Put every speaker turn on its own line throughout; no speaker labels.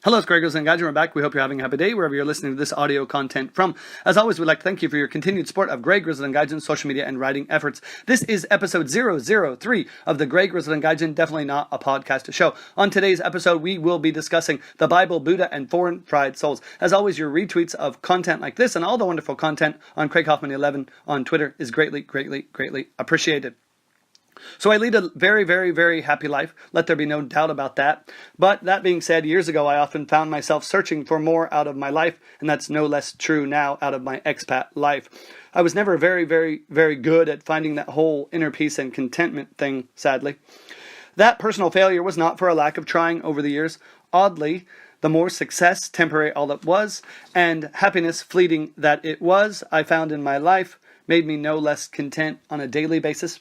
Hello, it's Grizzled and Gaijin. We're back. We hope you're having a happy day wherever you're listening to this audio content from. As always, we'd like to thank you for your continued support of Greg, Grizzled and Gaijin's social media and writing efforts. This is episode 003 of the Greg, Grizzled and Gaijin, definitely not a podcast show. On today's episode, we will be discussing the Bible, Buddha, and foreign fried souls. As always, your retweets of content like this and all the wonderful content on Craig Hoffman 11 on Twitter is greatly appreciated. So I lead a very, very happy life. Let there be no doubt about that. But that being said, years ago, I often found myself searching for more out of my life, and that's no less true now out of my expat life. I was never very good at finding that whole inner peace and contentment thing, sadly. That personal failure was not for a lack of trying over the years. Oddly, the more success, temporary all it was, and happiness fleeting that it was, I found in my life, made me no less content on a daily basis.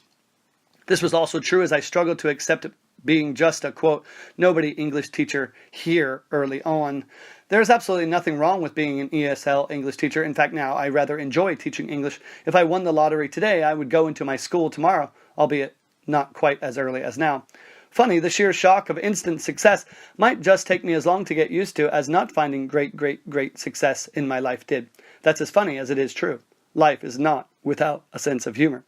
This was also true as I struggled to accept being just a, quote, nobody English teacher here early on. There's absolutely nothing wrong with being an ESL English teacher. In fact, now I rather enjoy teaching English. If I won the lottery today, I would go into my school tomorrow, albeit not quite as early as now. Funny, the sheer shock of instant success might just take me as long to get used to as not finding great success in my life did. That's as funny as it is true. Life is not without a sense of humor.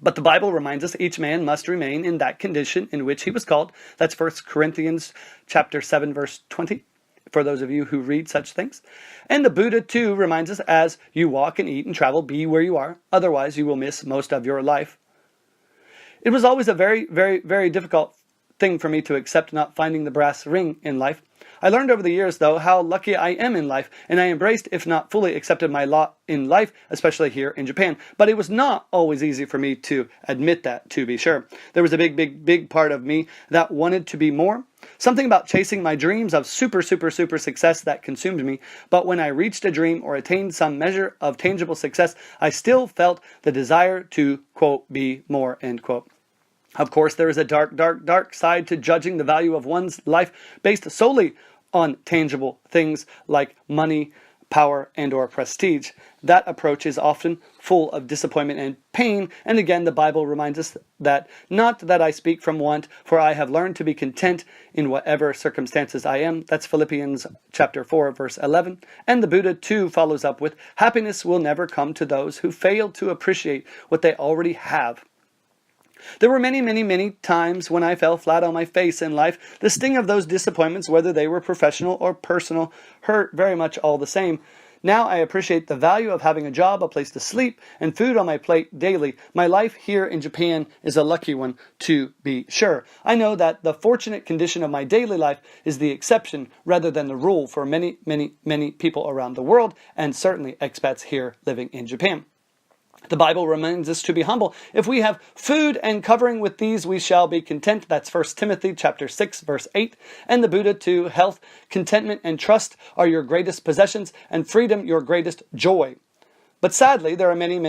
But the Bible reminds us each man must remain in that condition in which he was called. That's 1 Corinthians chapter 7, verse 20, for those of you who read such things. And the Buddha, too, reminds us, as you walk and eat and travel, be where you are. Otherwise, you will miss most of your life. It was always a very difficult thing for me to accept not finding the brass ring in life. I learned over the years, though, how lucky I am in life, and I embraced, if not fully accepted my lot in life, especially here in Japan. But it was not always easy for me to admit that, to be sure. There was a big part of me that wanted to be more. Something about chasing my dreams of super success that consumed me. But when I reached a dream or attained some measure of tangible success, I still felt the desire to, quote, be more, end quote. Of course, there is a dark side to judging the value of one's life based solely on tangible things like money, power, and or prestige. That approach is often full of disappointment and pain, and again the Bible reminds us that, not that I speak from want, for I have learned to be content in whatever circumstances I am. That's Philippians chapter 4, verse 11. And the Buddha too follows up with, happiness will never come to those who fail to appreciate what they already have. There were many times when I fell flat on my face in life. The sting of those disappointments, whether they were professional or personal, hurt very much all the same. Now I appreciate the value of having a job, a place to sleep, and food on my plate daily. My life here in Japan is a lucky one, to be sure. I know that the fortunate condition of my daily life is the exception rather than the rule for many people around the world, and certainly expats here living in Japan. The Bible reminds us to be humble. If we have food and covering, with these we shall be content. That's 1 Timothy chapter 6, verse 8. And the Buddha too, health, contentment, and trust are your greatest possessions, and freedom your greatest joy. But sadly, there are many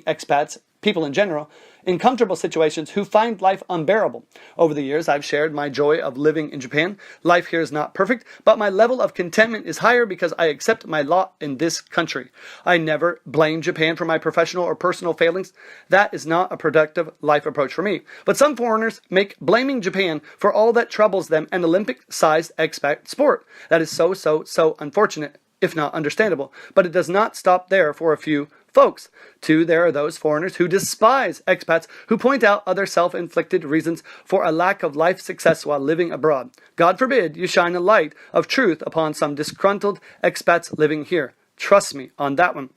expats, people in general, in comfortable situations who find life unbearable. Over the years, I've shared my joy of living in Japan. Life here is not perfect, but my level of contentment is higher because I accept my lot in this country. I never blame Japan for my professional or personal failings. That is not a productive life approach for me. But some foreigners make blaming Japan for all that troubles them an Olympic-sized expat sport. That is so unfortunate, if not understandable. But it does not stop there for a few folks. Too, there are those foreigners who despise expats, who point out other self-inflicted reasons for a lack of life success while living abroad. God forbid you shine a light of truth upon some disgruntled expats living here. Trust me on that one.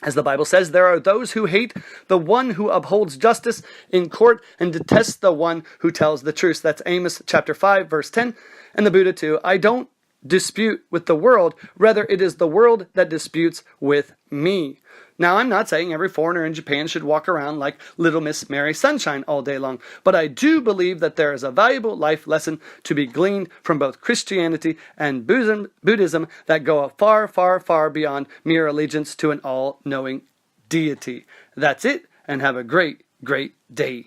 As the Bible says, there are those who hate the one who upholds justice in court and detest the one who tells the truth. That's Amos chapter 5, verse 10. And the Buddha too, I don't dispute with the world, rather it is the world that disputes with me. Now, I'm not saying every foreigner in Japan should walk around like Little Miss Mary Sunshine all day long, but I do believe that there is a valuable life lesson to be gleaned from both Christianity and Buddhism that go far beyond mere allegiance to an all-knowing deity. That's it, and have a great day.